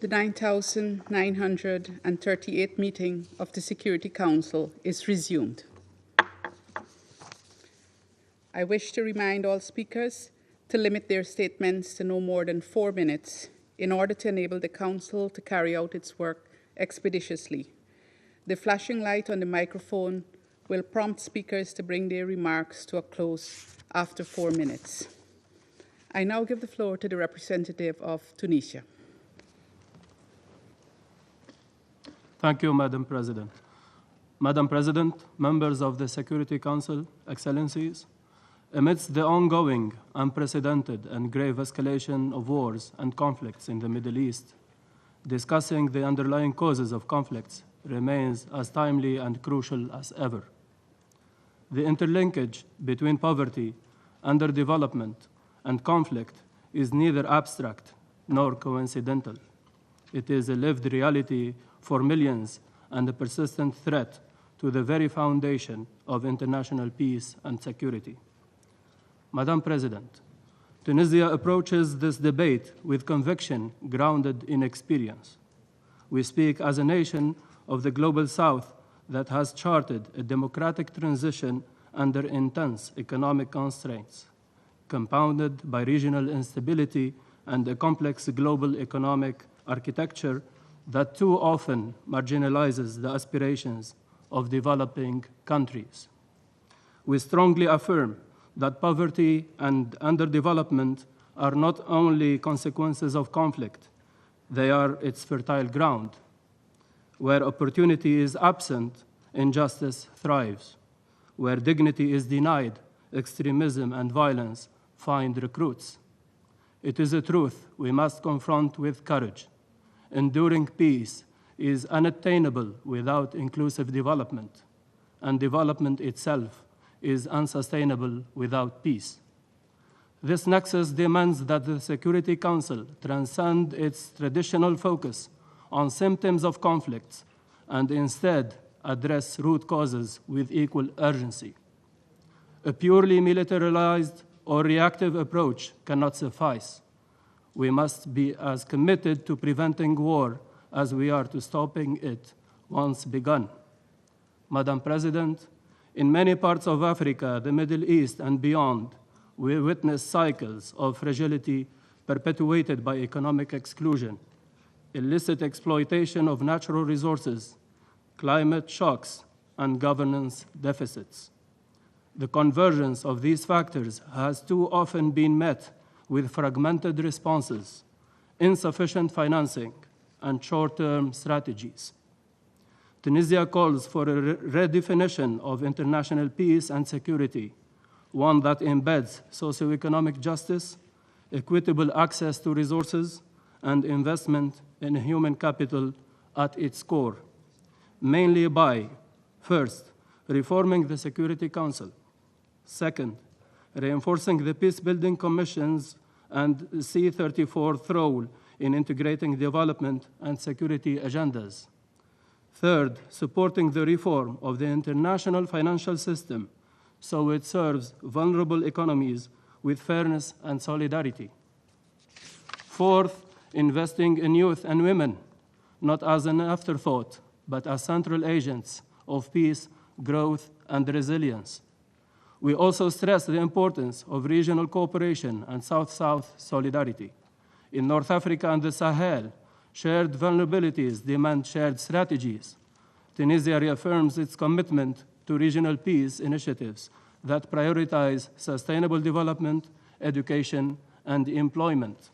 The 9,938th meeting of the Security Council is resumed. I wish to remind all speakers to limit their statements to no more than 4 minutes in order to enable the Council to carry out its work expeditiously. The flashing light on the microphone will prompt speakers to bring their remarks to a close after 4 minutes. I now give the floor to the representative of Tunisia. Thank you, Madam President. Madam President, members of the Security Council, Excellencies, amidst the ongoing, unprecedented, and grave escalation of wars and conflicts in the Middle East, discussing the underlying causes of conflicts remains as timely and crucial as ever. The interlinkage between poverty, underdevelopment, and conflict is neither abstract nor coincidental. It is a lived reality for millions and a persistent threat to the very foundation of international peace and security. Madam President, Tunisia approaches this debate with conviction grounded in experience. We speak as a nation of the Global South that has charted a democratic transition under intense economic constraints, compounded by regional instability and a complex global economic architecture that too often marginalizes the aspirations of developing countries. We strongly affirm that poverty and underdevelopment are not only consequences of conflict, they are its fertile ground. Where opportunity is absent, injustice thrives. Where dignity is denied, extremism and violence find recruits. It is a truth we must confront with courage. Enduring peace is unattainable without inclusive development, and development itself is unsustainable without peace. This nexus demands that the Security Council transcend its traditional focus on symptoms of conflicts and instead address root causes with equal urgency. A purely militarized or reactive approach cannot suffice. We must be as committed to preventing war as we are to stopping it once begun. Madam President, in many parts of Africa, the Middle East, and beyond, we witness cycles of fragility perpetuated by economic exclusion, illicit exploitation of natural resources, climate shocks, and governance deficits. The convergence of these factors has too often been met with fragmented responses, insufficient financing, and short-term strategies. Tunisia calls for a redefinition of international peace and security, one that embeds socioeconomic justice, equitable access to resources, and investment in human capital at its core, mainly by, first, reforming the Security Council, second, reinforcing the peace-building commissions and C-34's role in integrating development and security agendas. Third, supporting the reform of the international financial system so it serves vulnerable economies with fairness and solidarity. Fourth, investing in youth and women, not as an afterthought, but as central agents of peace, growth, and resilience. We also stress the importance of regional cooperation and South-South solidarity. In North Africa and the Sahel, shared vulnerabilities demand shared strategies. Tunisia reaffirms its commitment to regional peace initiatives that prioritize sustainable development, education, and employment.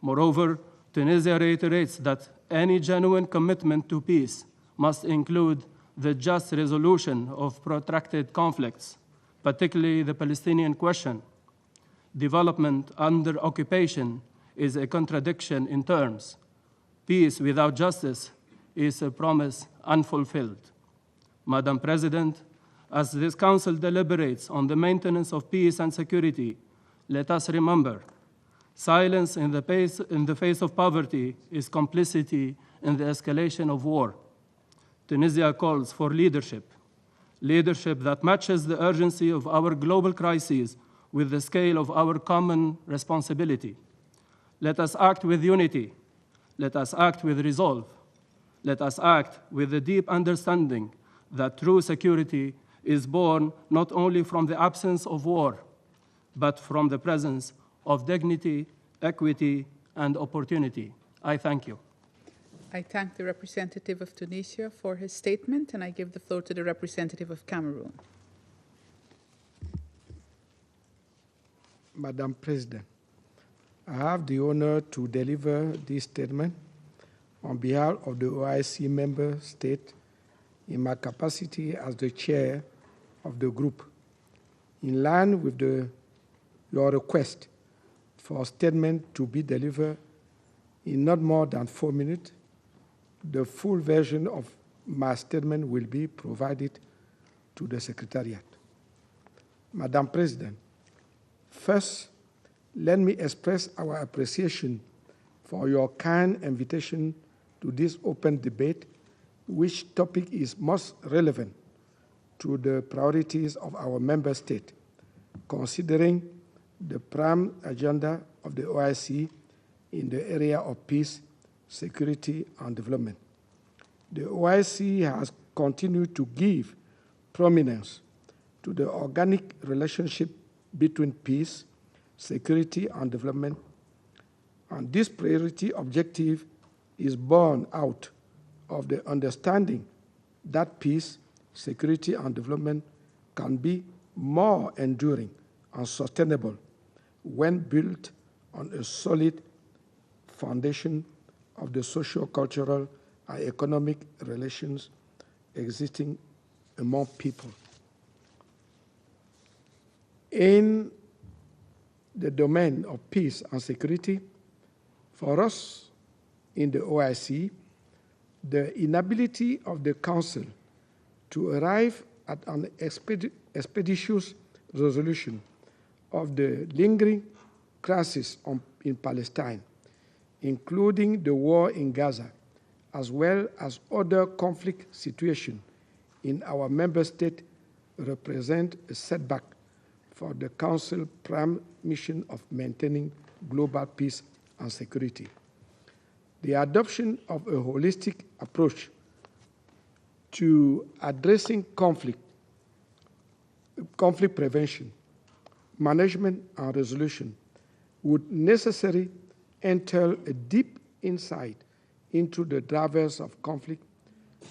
Moreover, Tunisia reiterates that any genuine commitment to peace must include the just resolution of protracted conflicts, particularly the Palestinian question. Development under occupation is a contradiction in terms. Peace without justice is a promise unfulfilled. Madam President, as this Council deliberates on the maintenance of peace and security, let us remember, silence in the face of poverty is complicity in the escalation of war. Tunisia calls for leadership that matches the urgency of our global crises with the scale of our common responsibility. Let us act with unity. Let us act with resolve. Let us act with the deep understanding that true security is born not only from the absence of war, but from the presence of dignity, equity, and opportunity. I thank you. I thank the representative of Tunisia for his statement, and I give the floor to the representative of Cameroon. Madam President, I have the honor to deliver this statement on behalf of the OIC member state in my capacity as the chair of the group. In line with your request for a statement to be delivered in not more than 4 minutes, the full version of my statement will be provided to the Secretariat. Madam President, first, let me express our appreciation for your kind invitation to this open debate, which topic is most relevant to the priorities of our member state, considering the prime agenda of the OIC in the area of peace, security, and development. The OIC has continued to give prominence to the organic relationship between peace, security, and development, and this priority objective is born out of the understanding that peace, security, and development can be more enduring and sustainable when built on a solid foundation of the socio-cultural and economic relations existing among people. In the domain of peace and security, for us in the OIC, the inability of the Council to arrive at an expeditious resolution of the lingering crisis in Palestine, including the war in Gaza, as well as other conflict situations in our member state, represent a setback for the Council prime mission of maintaining global peace and security. The adoption of a holistic approach to addressing conflict prevention, management, and resolution would necessarily entail a deep insight into the drivers of conflict,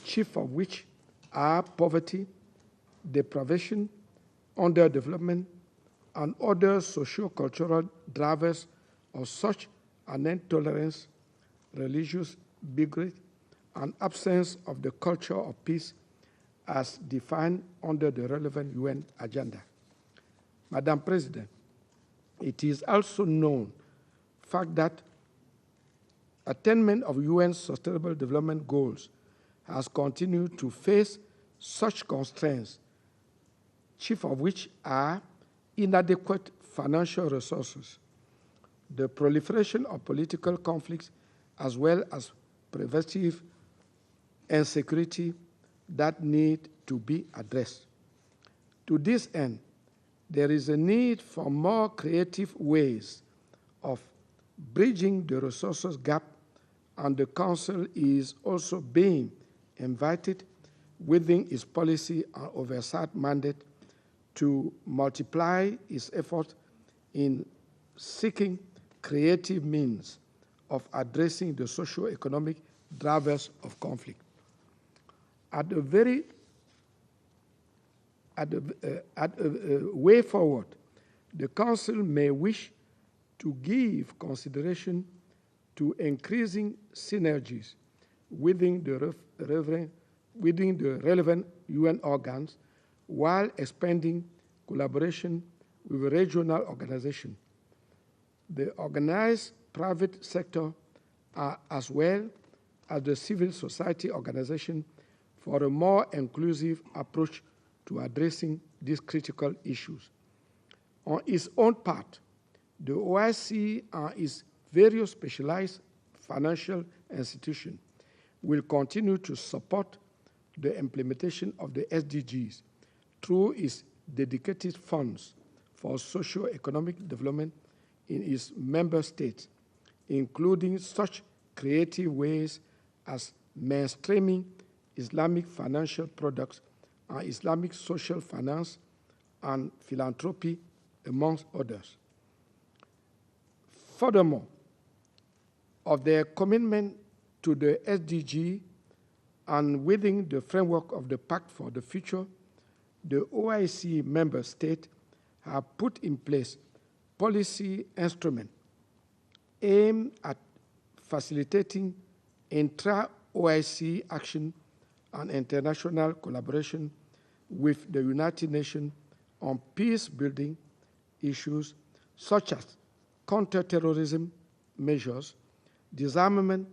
chief of which are poverty, deprivation, underdevelopment, and other socio-cultural drivers of such an intolerance, religious bigotry, and absence of the culture of peace as defined under the relevant UN agenda. Madam President, it is also known fact that attainment of UN Sustainable Development Goals has continued to face such constraints, chief of which are inadequate financial resources, the proliferation of political conflicts, as well as preventive insecurity that need to be addressed. To this end, there is a need for more creative ways of bridging the resources gap, and the Council is also being invited within its policy and oversight mandate to multiply its effort in seeking creative means of addressing the socio-economic drivers of conflict. At a way forward, the Council may wish to give consideration to increasing synergies within the relevant UN organs while expanding collaboration with regional organizations, the organized private sector, as well as the civil society organization, for a more inclusive approach to addressing these critical issues. On its own part, the OIC and its various specialized financial institutions will continue to support the implementation of the SDGs through its dedicated funds for socio-economic development in its member states, including such creative ways as mainstreaming Islamic financial products and Islamic social finance and philanthropy, amongst others. Furthermore, of their commitment to the SDG and within the framework of the Pact for the Future, the OIC member states have put in place policy instruments aimed at facilitating intra-OIC action and international collaboration with the United Nations on peace-building issues such as counterterrorism measures, disarmament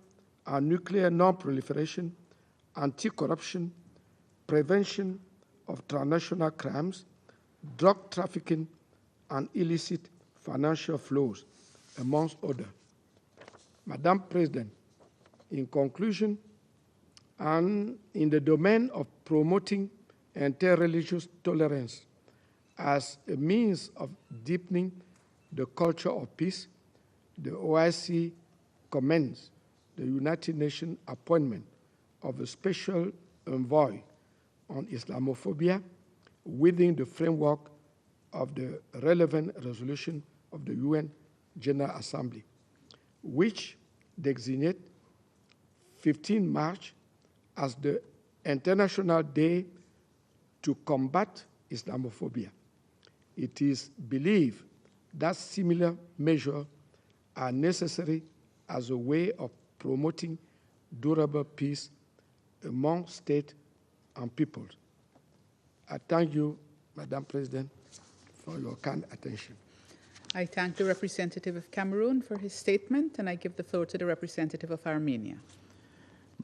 and nuclear non-proliferation, anti-corruption, prevention of transnational crimes, drug trafficking, and illicit financial flows, amongst others. Madam President, in conclusion, and in the domain of promoting interreligious tolerance as a means of deepening the culture of peace, the OIC commends the United Nations appointment of a special envoy on Islamophobia within the framework of the relevant resolution of the UN General Assembly, which designate 15 March as the International Day to combat Islamophobia. It is believed that similar measures are necessary as a way of promoting durable peace among states and peoples. I thank you, Madam President, for your kind attention. I thank the representative of Cameroon for his statement, and I give the floor to the representative of Armenia.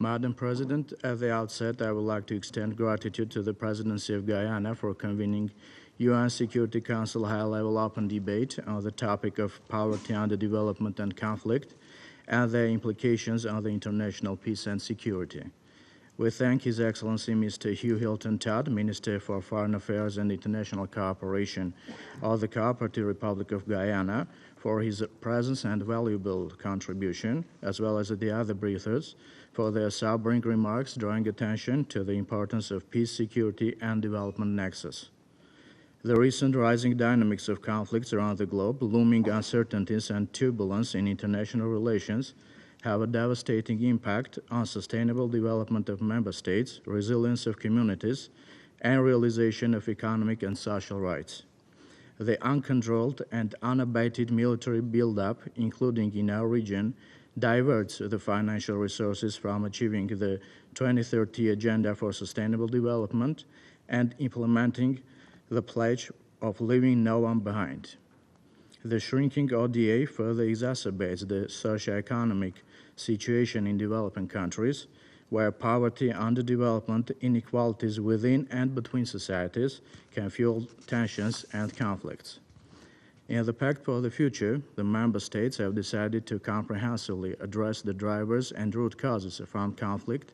Madam President, at the outset, I would like to extend gratitude to the Presidency of Guyana for convening UN Security Council high-level open debate on the topic of poverty, underdevelopment, and conflict, and their implications on the international peace and security. We thank His Excellency Mr. Hugh Hilton Todd, Minister for Foreign Affairs and International Cooperation of the Cooperative Republic of Guyana, for his presence and valuable contribution, as well as the other briefers, for their sobering remarks drawing attention to the importance of peace, security, and development nexus. The recent rising dynamics of conflicts around the globe, looming uncertainties and turbulence in international relations have a devastating impact on sustainable development of member states, resilience of communities, and realization of economic and social rights. The uncontrolled and unabated military buildup, including in our region, diverts the financial resources from achieving the 2030 Agenda for Sustainable Development and implementing the pledge of leaving no one behind. The shrinking ODA further exacerbates the socioeconomic situation in developing countries, where poverty, underdevelopment, inequalities within and between societies can fuel tensions and conflicts. In the Pact for the Future, the member states have decided to comprehensively address the drivers and root causes of armed conflict,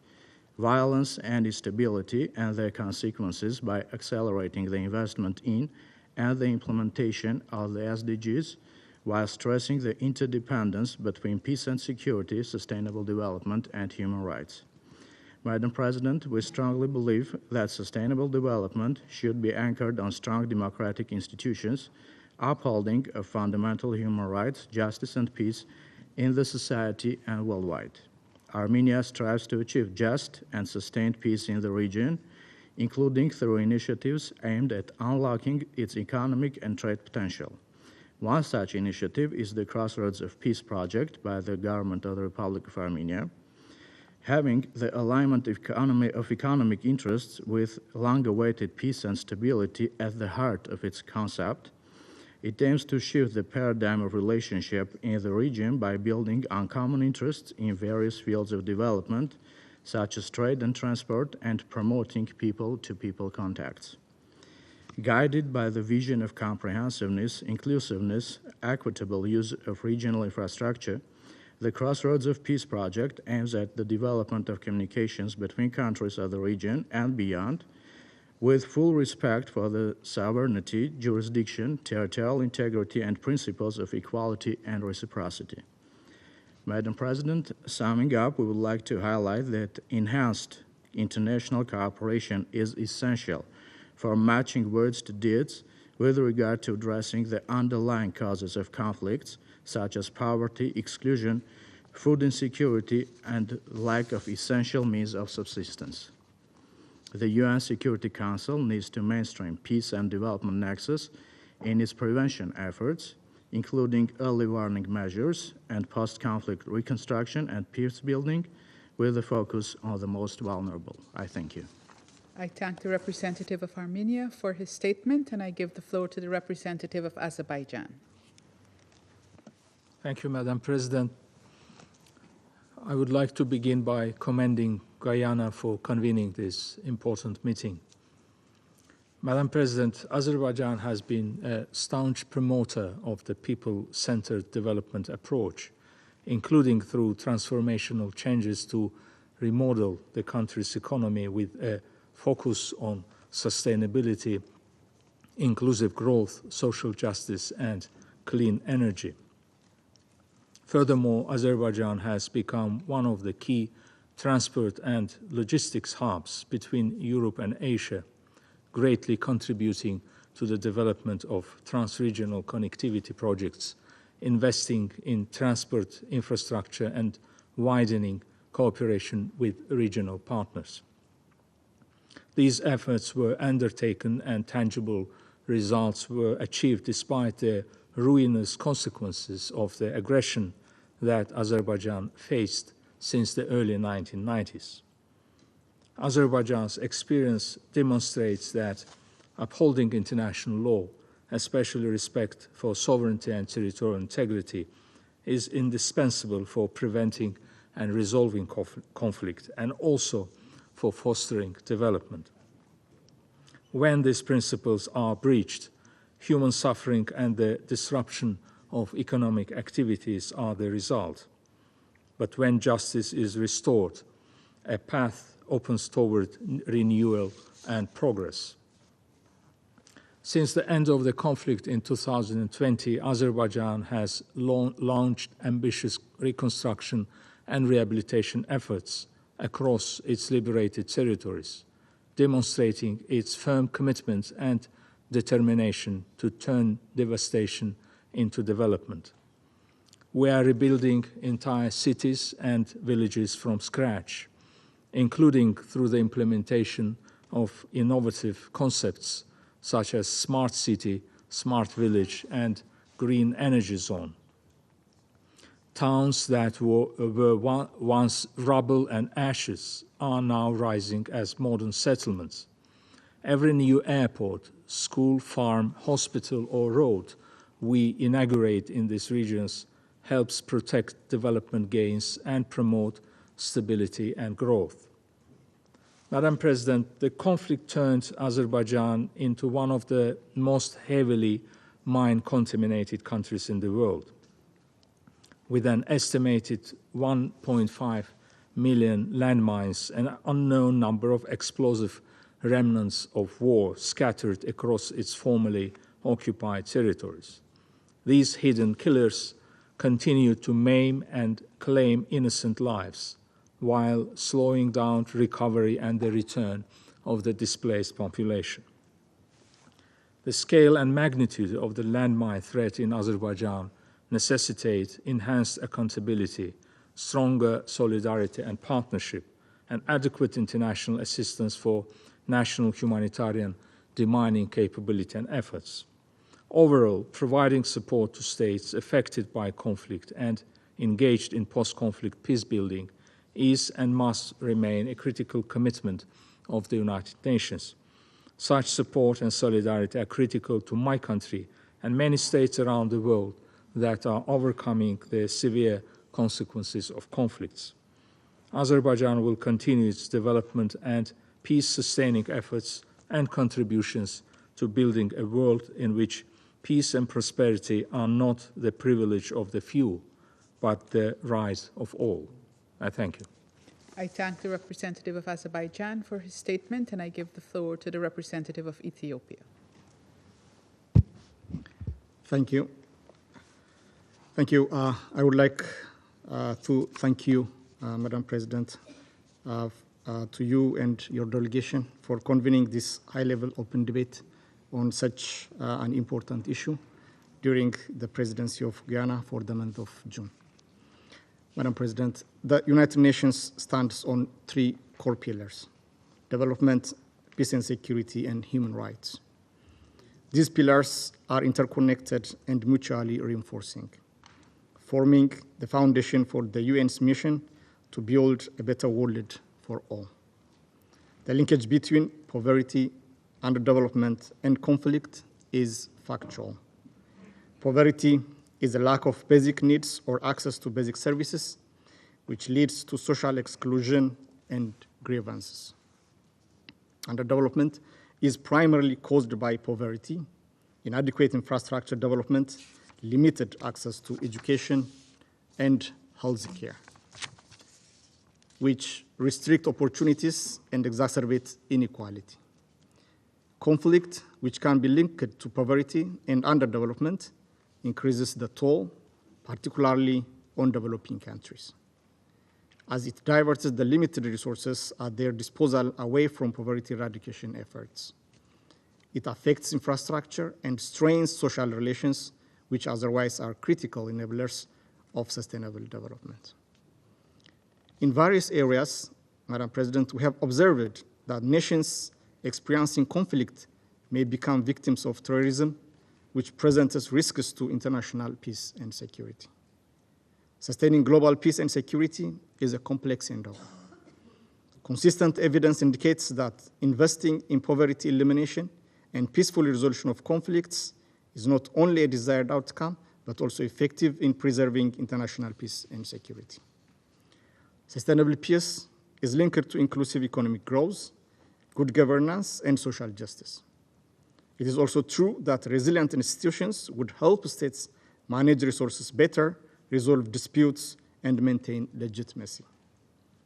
violence, and instability and their consequences by accelerating the investment in and the implementation of the SDGs, while stressing the interdependence between peace and security, sustainable development, and human rights. Madam President, we strongly believe that sustainable development should be anchored on strong democratic institutions, upholding of fundamental human rights, justice, and peace in the society and worldwide. Armenia strives to achieve just and sustained peace in the region, including through initiatives aimed at unlocking its economic and trade potential. One such initiative is the Crossroads of Peace project by the government of the Republic of Armenia. Having the alignment of economic interests with long-awaited peace and stability at the heart of its concept, it aims to shift the paradigm of relationship in the region by building on common interests in various fields of development, such as trade and transport, and promoting people-to-people contacts. Guided by the vision of comprehensiveness, inclusiveness, equitable use of regional infrastructure, the Crossroads of Peace project aims at the development of communications between countries of the region and beyond, with full respect for the sovereignty, jurisdiction, territorial integrity, and principles of equality and reciprocity. Madam President, summing up, we would like to highlight that enhanced international cooperation is essential for matching words to deeds with regard to addressing the underlying causes of conflicts, such as poverty, exclusion, food insecurity, and lack of essential means of subsistence. The UN Security Council needs to mainstream peace and development nexus in its prevention efforts, including early warning measures and post-conflict reconstruction and peace building, with a focus on the most vulnerable. I thank you. I thank the representative of Armenia for his statement, and I give the floor to the representative of Azerbaijan. Thank you, Madam President. I would like to begin by commending Guyana for convening this important meeting. Madam President, Azerbaijan has been a staunch promoter of the people-centered development approach, including through transformational changes to remodel the country's economy with a focus on sustainability, inclusive growth, social justice, and clean energy. Furthermore, Azerbaijan has become one of the key transport and logistics hubs between Europe and Asia, greatly contributing to the development of trans-regional connectivity projects, investing in transport infrastructure, and widening cooperation with regional partners. These efforts were undertaken and tangible results were achieved despite the ruinous consequences of the aggression that Azerbaijan faced since the early 1990s. Azerbaijan's experience demonstrates that upholding international law, especially respect for sovereignty and territorial integrity, is indispensable for preventing and resolving conflict and also for fostering development. When these principles are breached, human suffering and the disruption of economic activities are the result. But when justice is restored, a path opens toward renewal and progress. Since the end of the conflict in 2020, Azerbaijan has launched ambitious reconstruction and rehabilitation efforts across its liberated territories, demonstrating its firm commitment and determination to turn devastation into development. We are rebuilding entire cities and villages from scratch, including through the implementation of innovative concepts such as smart city, smart village, and green energy zone. Towns that were once rubble and ashes are now rising as modern settlements. Every new airport, school, farm, hospital, or road we inaugurate in these regions helps protect development gains and promote stability and growth. Madam President, the conflict turned Azerbaijan into one of the most heavily mine-contaminated countries in the world, with an estimated 1.5 million landmines and an unknown number of explosive remnants of war scattered across its formerly occupied territories. These hidden killers continue to maim and claim innocent lives, while slowing down recovery and the return of the displaced population. The scale and magnitude of the landmine threat in Azerbaijan necessitate enhanced accountability, stronger solidarity and partnership, and adequate international assistance for national humanitarian demining capability and efforts. Overall, providing support to states affected by conflict and engaged in post-conflict peace-building is and must remain a critical commitment of the United Nations. Such support and solidarity are critical to my country and many states around the world that are overcoming the severe consequences of conflicts. Azerbaijan will continue its development and peace-sustaining efforts and contributions to building a world in which peace and prosperity are not the privilege of the few, but the right of all. I thank you. I thank the representative of Azerbaijan for his statement, and I give the floor to the representative of Ethiopia. Thank you. Thank you. I would like to thank you, Madam President, to you and your delegation for convening this high-level open debate on such an important issue during the presidency of Guyana for the month of June. Madam President, the United Nations stands on three core pillars: development, peace and security, and human rights. These pillars are interconnected and mutually reinforcing, forming the foundation for the UN's mission to build a better world for all. The linkage between poverty, underdevelopment, and conflict is factual. Poverty is a lack of basic needs or access to basic services, which leads to social exclusion and grievances. Underdevelopment is primarily caused by poverty, inadequate infrastructure development, limited access to education and health care, which restrict opportunities and exacerbate inequality. Conflict, which can be linked to poverty and underdevelopment, increases the toll, particularly on developing countries, as it diverts the limited resources at their disposal away from poverty eradication efforts. It affects infrastructure and strains social relations, which otherwise are critical enablers of sustainable development. In various areas, Madam President, we have observed that nations experiencing conflict may become victims of terrorism, which presents risks to international peace and security. Sustaining global peace and security is a complex endeavor. Consistent evidence indicates that investing in poverty elimination and peaceful resolution of conflicts is not only a desired outcome, but also effective in preserving international peace and security. Sustainable peace is linked to inclusive economic growth, good governance, and social justice. It is also true that resilient institutions would help states manage resources better, resolve disputes, and maintain legitimacy.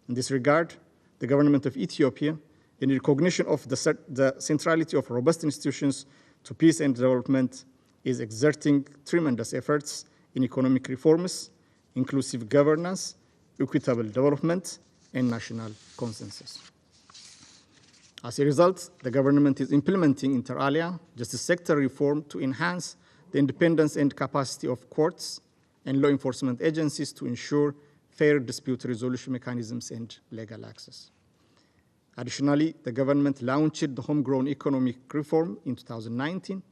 In this regard, the government of Ethiopia, in recognition of the centrality of robust institutions to peace and development, is exerting tremendous efforts in economic reforms, inclusive governance, equitable development, and national consensus. As a result, the government is implementing inter alia justice sector reform to enhance the independence and capacity of courts and law enforcement agencies to ensure fair dispute resolution mechanisms and legal access. Additionally, the government launched the homegrown economic reform in 2019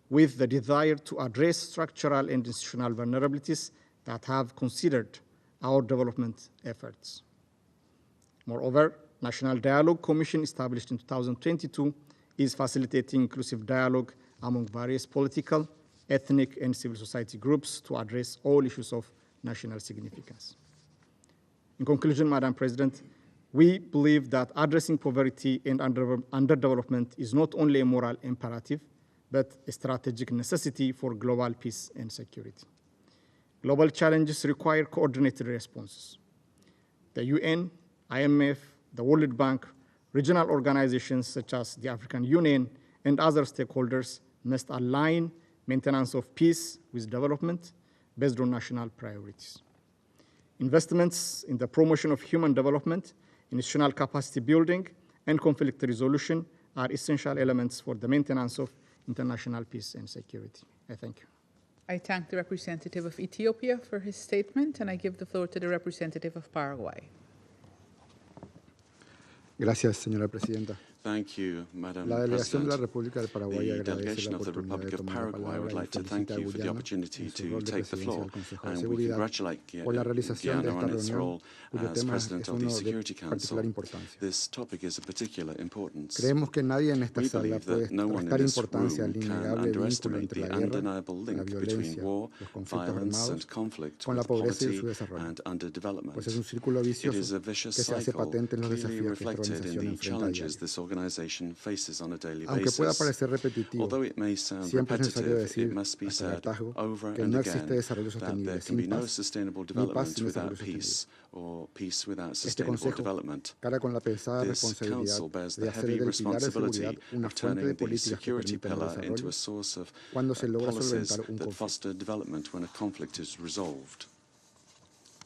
with the desire to address structural and institutional vulnerabilities that have considered our development efforts. Moreover, National Dialogue Commission, established in 2022, is facilitating inclusive dialogue among various political, ethnic, and civil society groups to address all issues of national significance. In conclusion, Madam President, we believe that addressing poverty and underdevelopment is not only a moral imperative, but a strategic necessity for global peace and security. Global challenges require coordinated responses. The UN, IMF, the World Bank, regional organizations such as the African Union, and other stakeholders must align maintenance of peace with development based on national priorities. Investments in the promotion of human development, institutional capacity building, and conflict resolution are essential elements for the maintenance of international peace and security. I thank you. I thank the representative of Ethiopia for his statement, and I give the floor to the representative of Paraguay. Gracias, señora presidenta. Thank you, Madam La delegación de la President. República del Paraguay The agradece delegation la of the oportunidad Republic de of tomar la Paraguay would palabra y like to felicita thank a you for the Guyana opportunity en su to rol de take the presidencia floor, del Consejo de and we Seguridad congratulate por la realización de Guyana esta on its reunión, role cuyo as tema President es of the uno de Security Council. particular importancia. This topic is of particular importance. Creemos que nadie en esta We sala believe puede that no one in restar this importancia al room can innegable vínculo underestimate entre the la guerra, undeniable la link between violencia, war, los conflictos violence, armados, and conflict con la with pobreza y poverty su desarrollo, and underdevelopment. pues es un círculo It vicioso is a vicious que se hace cycle patente en los clearly desafíos que esta reflected in organización the enfrenta a challenges diario. this organization faces on a daily Aunque pueda basis. parecer repetitivo, Although it may sound siempre es necesario repetitive, it decir must be hasta el said hartazgo over que and no existe again desarrollo that there sostenible can be sin no paz, sustainable ni paz development sin without desarrollo peace, or peace without Este sustainable Consejo development. carga con la pesada This responsabilidad council bears de the hacer heavy del pilar de responsibility seguridad una of fuente de turning the políticas que security permitan el pillar into desarrollo a source of cuando se logra policies solventar un that conflicto. foster development when a conflict is resolved.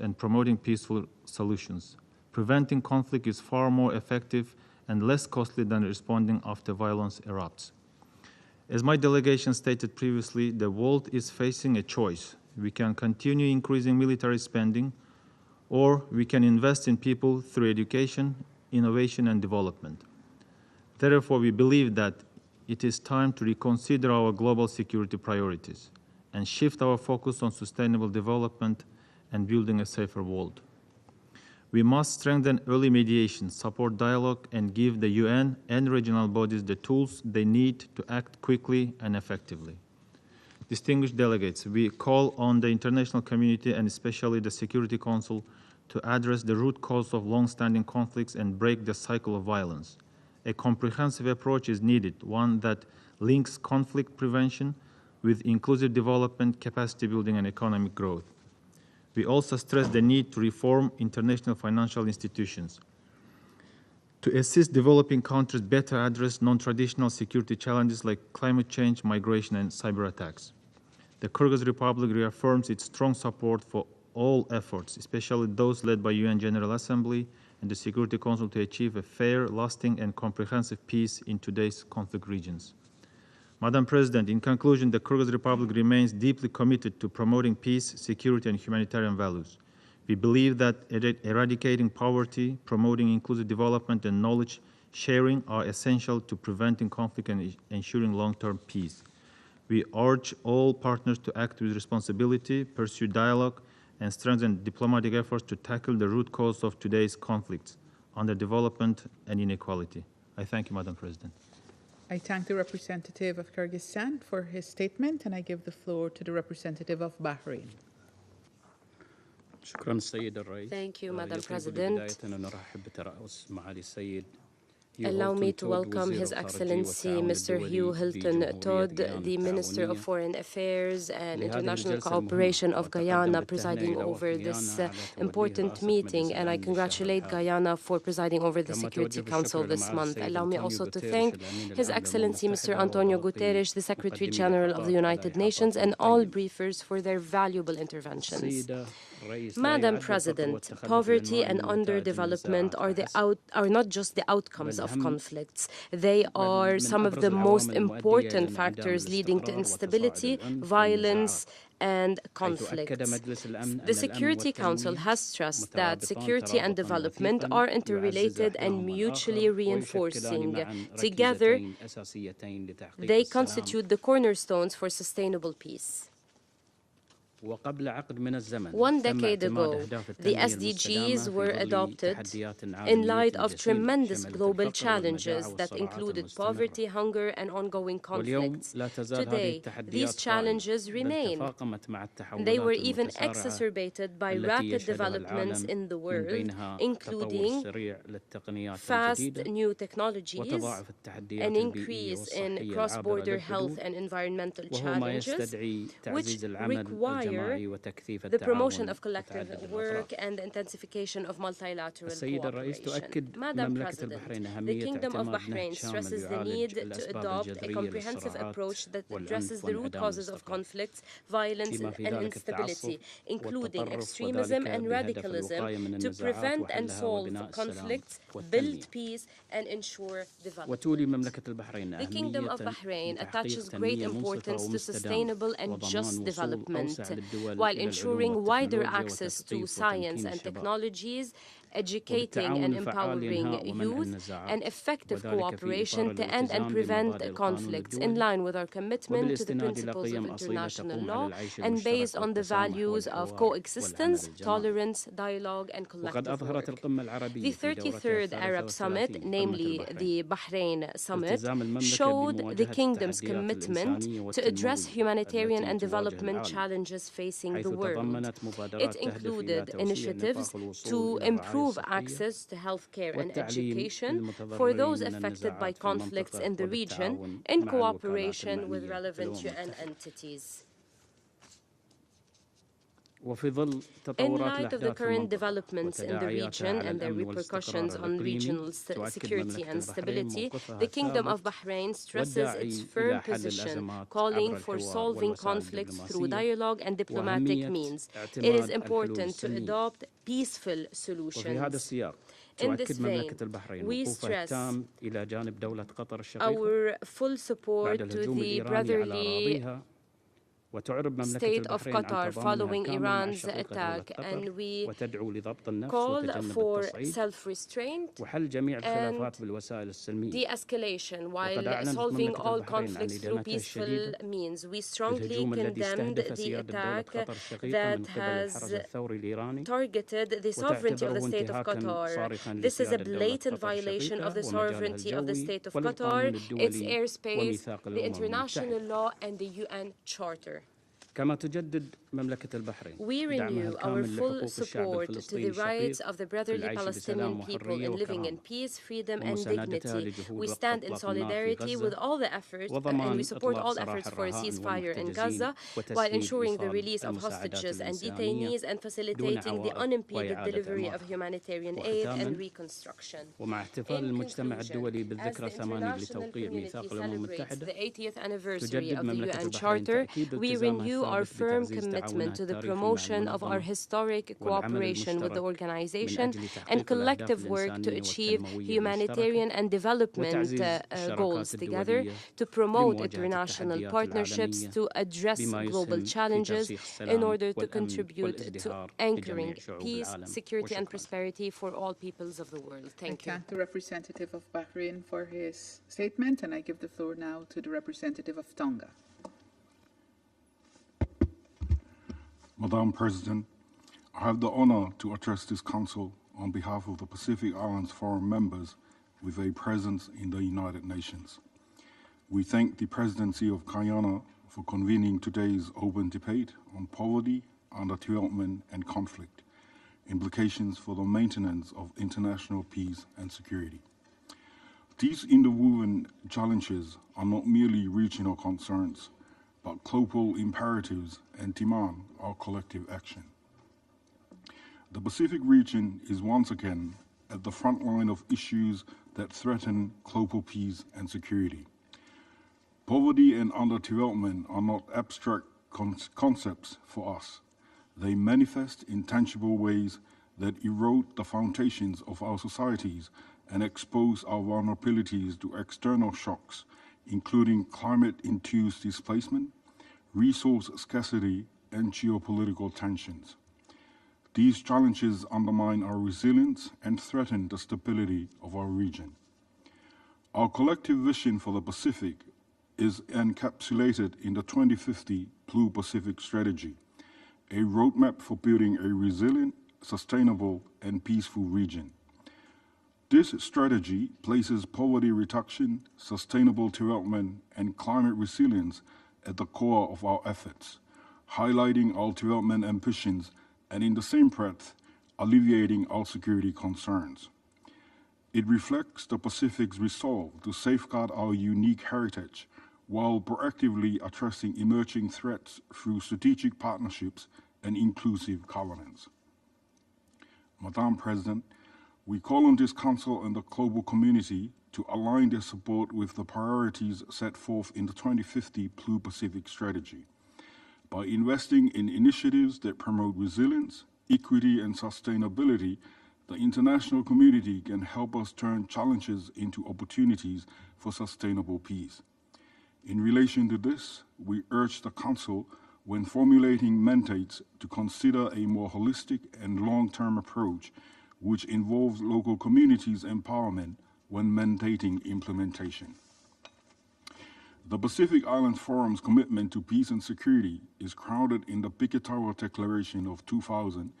and promoting peaceful solutions, Preventing conflict is far more effective and less costly than responding after violence erupts. As my delegation stated previously, the world is facing a choice. We can continue increasing military spending, or we can invest in people through education, innovation, and development. Therefore, we believe that it is time to reconsider our global security priorities and shift our focus on sustainable development and building a safer world. We must strengthen early mediation, support dialogue, and give the UN and regional bodies the tools they need to act quickly and effectively. Distinguished delegates, we call on the international community and especially the Security Council to address the root cause of long-standing conflicts and break the cycle of violence. A comprehensive approach is needed, one that links conflict prevention with inclusive development, capacity building, and economic growth. We also stress the need to reform international financial institutions to assist developing countries better address non-traditional security challenges like climate change, migration, and cyber attacks. The Kyrgyz Republic reaffirms its strong support for all efforts, especially those led by UN General Assembly and the Security Council to achieve a fair, lasting, and comprehensive peace in today's conflict regions. Madam President, in conclusion, the Kyrgyz Republic remains deeply committed to promoting peace, security, and humanitarian values. We believe that eradicating poverty, promoting inclusive development, and knowledge sharing are essential to preventing conflict and ensuring long-term peace. We urge all partners to act with responsibility, pursue dialogue, and strengthen diplomatic efforts to tackle the root cause of today's conflicts, underdevelopment and inequality. I thank you, Madam President. I thank the representative of Kyrgyzstan for his statement, and I give the floor to the representative of Bahrain. Thank you, Madam President. Allow me to welcome His Excellency Mr. Hugh Hilton Todd, the Minister of Foreign Affairs and International Cooperation of Guyana, presiding over this important meeting, and I congratulate Guyana for presiding over the Security Council this month. Allow me also to thank His Excellency Mr. Antonio Guterres, the Secretary General of the United Nations, and all briefers for their valuable interventions. Madam President, poverty and underdevelopment are not just the outcomes of conflicts. They are some of the most important factors leading to instability, violence, and conflict. The Security Council has stressed that security and development are interrelated and mutually reinforcing. Together, they constitute the cornerstones for sustainable peace. 1 decade ago, the SDGs were adopted in light of tremendous global challenges that included poverty, hunger, and ongoing conflicts. Today, these challenges remain. They were even exacerbated by rapid developments in the world, including fast new technologies, an increase in cross-border health and environmental challenges, which require the promotion of collective work and the intensification of multilateral cooperation. Madam President, the Kingdom of Bahrain stresses the need to adopt a comprehensive approach that addresses the root causes of conflicts, violence, and instability, including extremism and radicalism, to prevent and solve conflicts, build peace, and ensure development. The Kingdom of Bahrain attaches great importance to sustainable and just development, while ensuring wider access to science and technologies, educating and empowering youth, and effective cooperation to end and prevent conflicts in line with our commitment to the principles of international law and based on the values of coexistence, tolerance, dialogue, and collective work. The 33rd Arab Summit, namely the Bahrain Summit, showed the Kingdom's commitment to address humanitarian and development challenges facing the world. It included initiatives to improve access to healthcare and education for those affected by conflicts in the region in cooperation with relevant UN entities. In light of the current developments in the region and their repercussions on regional security and stability, the Kingdom of Bahrain stresses its firm position, calling for solving conflicts through dialogue and diplomatic means. It is important to adopt peaceful solutions. In this vein, we stress our full support to the brotherly state of Qatar following Iran's attack, and we call for self-restraint and de-escalation while solving all conflicts through peaceful means. We strongly condemned the attack that has targeted the sovereignty of the state of Qatar. This is a blatant violation of the sovereignty of the state of Qatar, its airspace, the international law, and the UN Charter. We renew our full support to the rights of the brotherly Palestinian people in living in peace, freedom, and dignity. We stand in solidarity with all the efforts, and we support all efforts for a ceasefire in Gaza, while ensuring the release of hostages and detainees and facilitating the unimpeded delivery of humanitarian aid and reconstruction. In conclusion, as the international community celebrates the 80th anniversary of the UN Charter, we renew our firm commitment to the promotion of our historic cooperation with the organization and collective work to achieve humanitarian and development goals together, to promote international partnerships, to address global challenges in order to contribute to anchoring peace, security, and prosperity for all peoples of the world. Thank you. I thank the representative of Bahrain for his statement, and I give the floor now to the representative of Tonga. Madam President, I have the honor to address this Council on behalf of the Pacific Islands Forum members with a presence in the United Nations. We thank the Presidency of Guyana for convening today's open debate on poverty, underdevelopment, and conflict, implications for the maintenance of international peace and security. These interwoven challenges are not merely regional concerns, but global imperatives and demand our collective action. The Pacific region is once again at the front line of issues that threaten global peace and security. Poverty and underdevelopment are not abstract concepts for us. They manifest in tangible ways that erode the foundations of our societies and expose our vulnerabilities to external shocks, including climate-induced displacement, resource scarcity, and geopolitical tensions. These challenges undermine our resilience and threaten the stability of our region. Our collective vision for the Pacific is encapsulated in the 2050 Blue Pacific Strategy, a roadmap for building a resilient, sustainable, and peaceful region. This strategy places poverty reduction, sustainable development, and climate resilience at the core of our efforts, highlighting our development ambitions and in the same breath, alleviating our security concerns. It reflects the Pacific's resolve to safeguard our unique heritage while proactively addressing emerging threats through strategic partnerships and inclusive governance. Madam President, we call on this Council and the global community to align their support with the priorities set forth in the 2050 Blue Pacific Strategy. By investing in initiatives that promote resilience, equity, and sustainability, the international community can help us turn challenges into opportunities for sustainable peace. In relation to this, we urge the Council, when formulating mandates, to consider a more holistic and long-term approach which involves local communities' empowerment when mandating implementation. The Pacific Islands Forum's commitment to peace and security is grounded in the Bikitawa Declaration of 2000,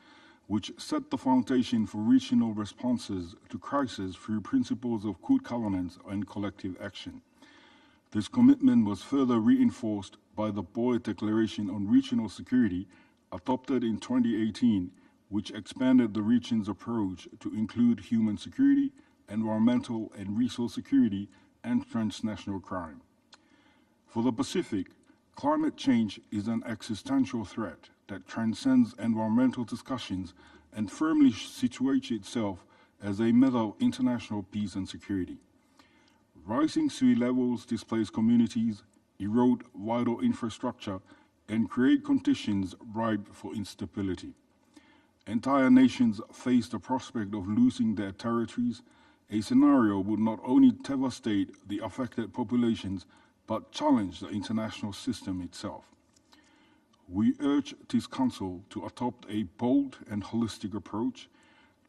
which set the foundation for regional responses to crisis through principles of good governance and collective action. This commitment was further reinforced by the Boe Declaration on Regional Security, adopted in 2018, which expanded the region's approach to include human security, environmental and resource security, and transnational crime. For the Pacific, climate change is an existential threat that transcends environmental discussions and firmly situates itself as a matter of international peace and security. Rising sea levels displace communities, erode vital infrastructure, and create conditions ripe for instability. entire nations face the prospect of losing their territories, a scenario would not only devastate the affected populations, but challenge the international system itself. We urge this Council to adopt a bold and holistic approach,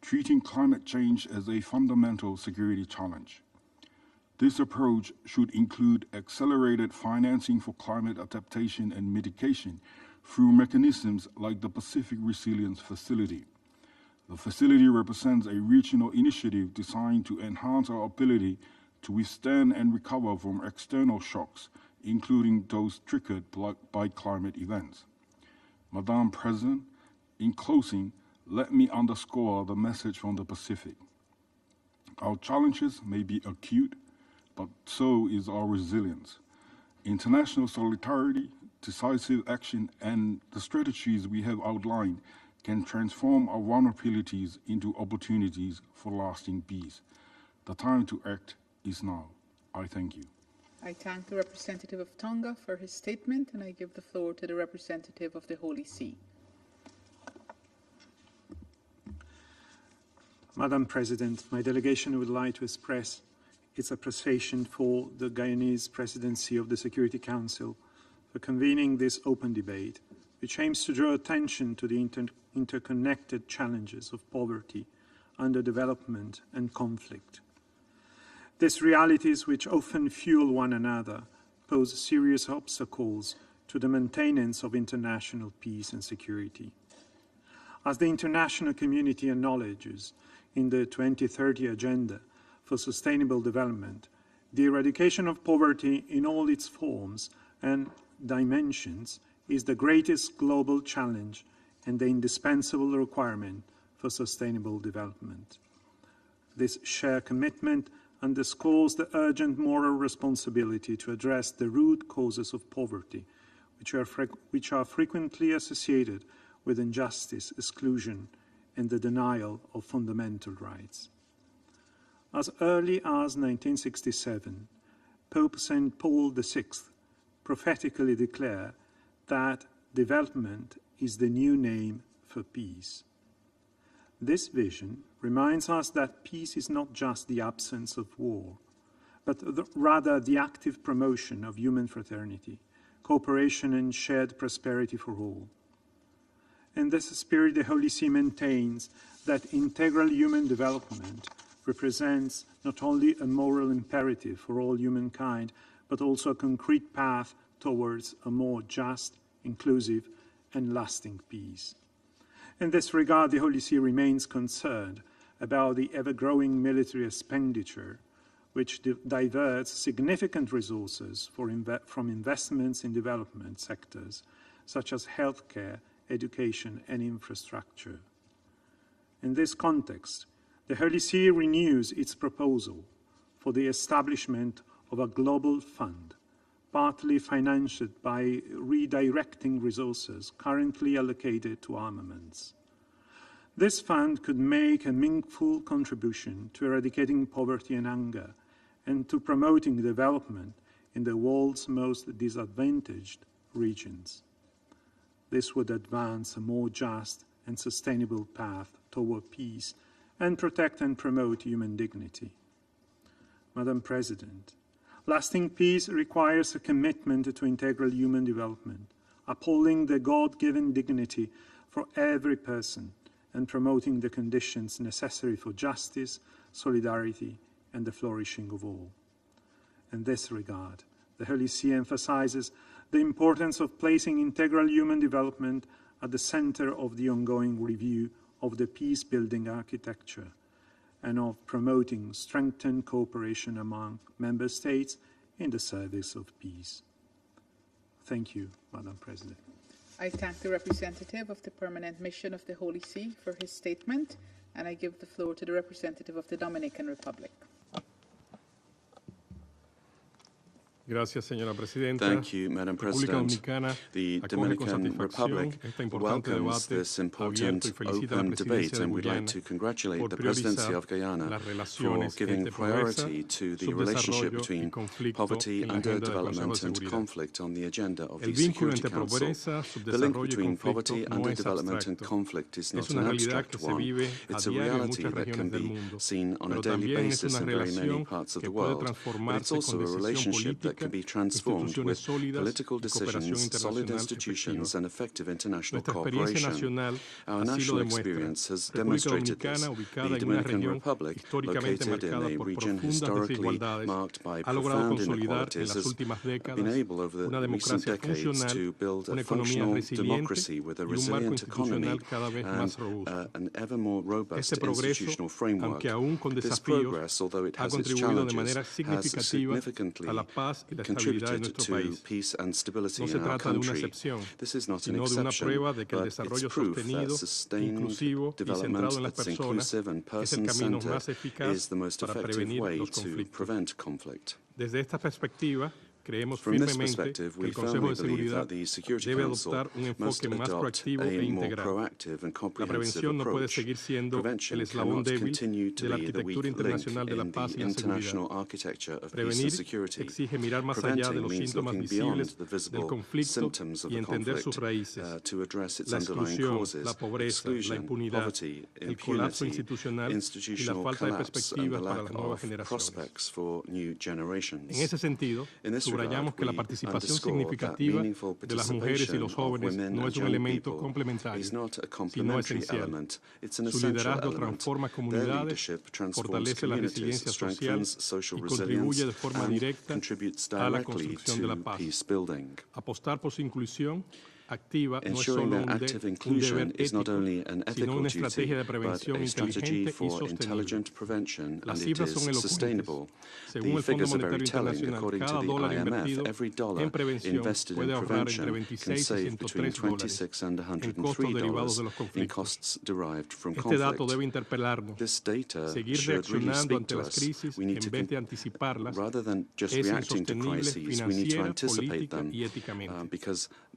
treating climate change as a fundamental security challenge. This approach should include accelerated financing for climate adaptation and mitigation through mechanisms like the Pacific Resilience Facility. The facility represents a regional initiative designed to enhance our ability to withstand and recover from external shocks, including those triggered by climate events. Madam President, in closing, let me underscore the message from the Pacific. Our challenges may be acute, but so is our resilience. International solidarity, decisive action, and the strategies we have outlined can transform our vulnerabilities into opportunities for lasting peace. The time to act is now. I thank you. I thank the representative of Tonga for his statement, and I give the floor to the representative of the Holy See. Madam President, my delegation would like to express its appreciation for the Guyanese presidency of the Security Council for convening this open debate, which aims to draw attention to the interconnected challenges of poverty, underdevelopment, and conflict. These realities, which often fuel one another, pose serious obstacles to the maintenance of international peace and security. As the international community acknowledges in the 2030 Agenda for Sustainable Development, the eradication of poverty in all its forms and dimensions is the greatest global challenge and the indispensable requirement for sustainable development. This shared commitment underscores the urgent moral responsibility to address the root causes of poverty, which are frequently associated with injustice, exclusion, and the denial of fundamental rights. As early as 1967, Pope St. Paul VI prophetically declared that development is the new name for peace. This vision reminds us that peace is not just the absence of war, but rather the active promotion of human fraternity, cooperation, and shared prosperity for all. In this spirit, the Holy See maintains that integral human development represents not only a moral imperative for all humankind, but also a concrete path towards a more just, inclusive, and lasting peace. In this regard, the Holy See remains concerned about the ever-growing military expenditure, which diverts significant resources from investments in development sectors, such as healthcare, education, and infrastructure. In this context, the Holy See renews its proposal for the establishment of a global fund, partly financed by redirecting resources currently allocated to armaments. This fund could make a meaningful contribution to eradicating poverty and hunger and to promoting development in the world's most disadvantaged regions. This would advance a more just and sustainable path toward peace and protect and promote human dignity. Madam President, lasting peace requires a commitment to integral human development, upholding the God-given dignity for every person and promoting the conditions necessary for justice, solidarity, and the flourishing of all. In this regard, the Holy See emphasizes the importance of placing integral human development at the center of the ongoing review of the peace-building architecture and of promoting strengthened cooperation among member states in the service of peace. Thank you, Madam President. I thank the representative of the Permanent Mission of the Holy See for his statement, and I give the floor to the representative of the Dominican Republic. Gracias, señora Presidenta. Thank you, Madam President. The Dominican Republic welcomes this important open debate, and we'd like to congratulate the Presidency of Guyana for giving priority to the relationship between poverty, underdevelopment, and conflict on the agenda of the Security Council. The link between poverty, underdevelopment, and conflict is not an abstract one. It's a reality that can be seen on a daily basis in very many parts of the world, but it's also a relationship that can be transformed with political decisions, solid institutions, and effective international cooperation. Our national experience has demonstrated this. The Dominican Republic, located in a region historically marked by profound inequalities, has been able over the recent decades to build a functional democracy with a resilient economy and an ever more robust institutional framework. This progress, although it has its challenges, has significantly contributed to peace and stability in our country. This is not an exception, but it's proof that sustained development that's inclusive and person-centered is the most effective way to prevent conflict. From this perspective, we firmly believe that the Security Council must adopt a more proactive and comprehensive approach. Prevention cannot continue to be the weak link in the international architecture of peace and security. Preventing means looking beyond the visible symptoms of the conflict to address its underlying causes: exclusion, poverty, impunity, institutional collapse, and the lack of prospects for new generations. In this subrayamos que la participación significativa de las mujeres y los jóvenes no es un elemento complementario, sino esencial. Su liderazgo transforma comunidades, fortalece la resiliencia social y contribuye de forma directa a la construcción de la paz. Apostar por su inclusión activa no es solo un deber ético, sino una estrategia de prevención inteligente y sostenible. Las cifras son elocuentes. Según el Fondo Monetario Internacional, cada dólar invertido en prevención puede ahorrar entre 26 y 103 dólares en costos derivados de los conflictos. Este dato debe interpelarnos. Seguir reaccionando ante las crisis en vez de anticiparlas es insostenible financiera, política y éticamente.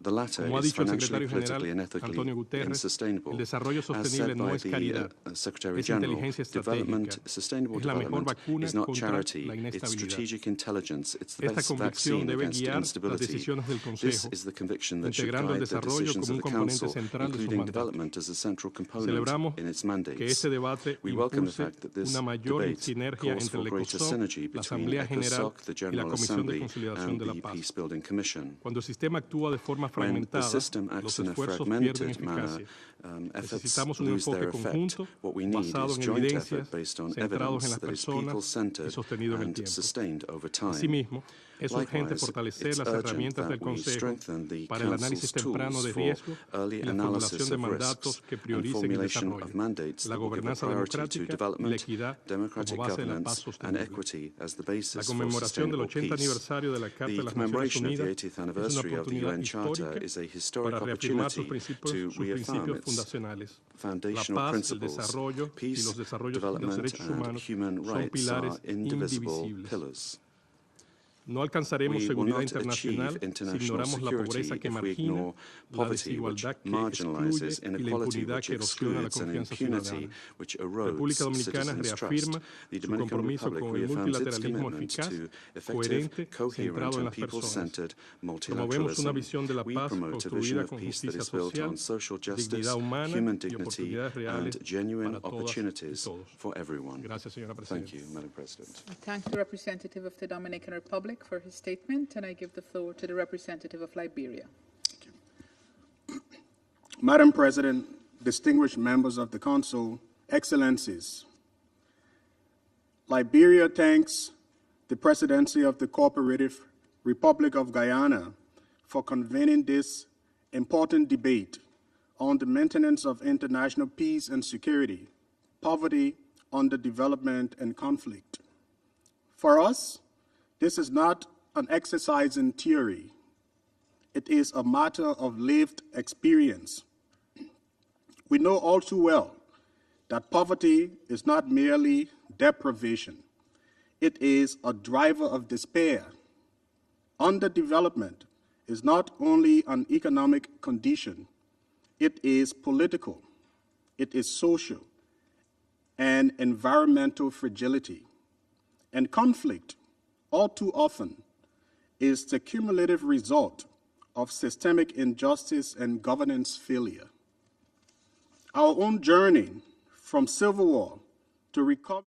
Como ha dicho el secretario general Antonio Guterres, el desarrollo sostenible no es caridad, es inteligencia estratégica, es la mejor vacuna contra la inestabilidad. Esta convicción debe guiar las decisiones del Consejo, integrando el desarrollo como un componente central de su mandato. Celebramos que este debate impulse una mayor sinergia entre el ECOSOC, la Asamblea General y la Comisión de Consolidación de la Paz. Cuando el sistema actúa de forma fragmentada, los esfuerzos pierden eficacia. Necesitamos un enfoque conjunto, basado en evidencias, centrados en las personas y sostenido en el tiempo. Asimismo, es urgente fortalecer las herramientas del Consejo para el análisis temprano de riesgo y la formulación de mandatos que prioricen el desarrollo, la gobernanza democrática y la equidad como base de la paz sostenible. La conmemoración del 80 aniversario de la Carta de las Naciones Unidas es una oportunidad histórica para reafirmar sus principios fundacionales. La paz, el desarrollo y los derechos humanos son pilares indivisibles. No alcanzaremos seguridad internacional si ignoramos la pobreza que margina, la desigualdad que excluye y la impunidad que erosiona la confianza ciudadana. República Dominicana reafirma su compromiso con el multilateralismo eficaz, coherente, centrado en las personas. Promovemos una visión de la paz construida con justicia social, dignidad humana y oportunidades reales para todas y todos. Gracias, señora Presidenta. I thank the representative of the Dominican Republic for his statement, and I give the floor to the representative of Liberia. Madam President, distinguished members of the Council, Excellencies, Liberia thanks the Presidency of the Cooperative Republic of Guyana for convening this important debate on the maintenance of international peace and security, poverty, underdevelopment, and conflict. For us, this is not an exercise in theory. It is a matter of lived experience. We know all too well that poverty is not merely deprivation. It is a driver of despair, Underdevelopment is not only an economic condition, it is political, it is social, and environmental fragility. And conflict, all too often, is the cumulative result of systemic injustice and governance failure. Our own journey from civil war to recovery